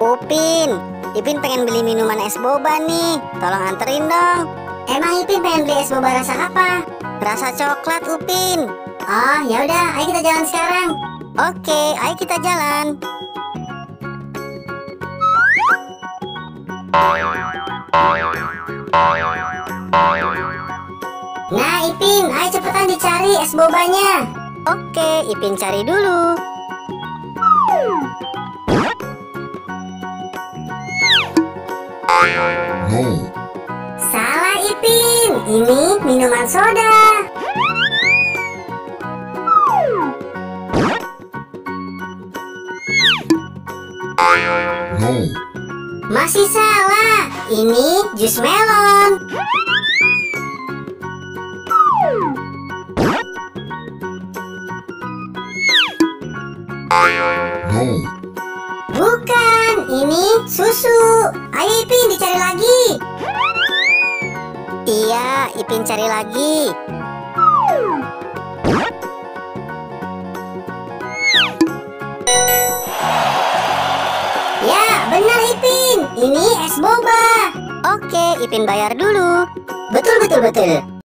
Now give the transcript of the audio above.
Upin, Ipin pengen beli minuman es boba nih. Tolong anterin dong. Emang Ipin pengen beli es boba rasa apa? Rasa coklat, Upin. Oh, ya udah, ayo kita jalan sekarang. Oke, ayo kita jalan. Nah, Ipin, ayo cepetan dicari es bobanya. Oke, Ipin cari dulu. No. Salah, Ipin. Ini minuman soda. No. Masih salah. Ini jus melon. No. Bukan, ini susu. Ayo Ipin, dicari lagi. Iya, Ipin cari lagi. Ya, benar Ipin. Ini es boba. Oke, Ipin bayar dulu. Betul, betul, betul.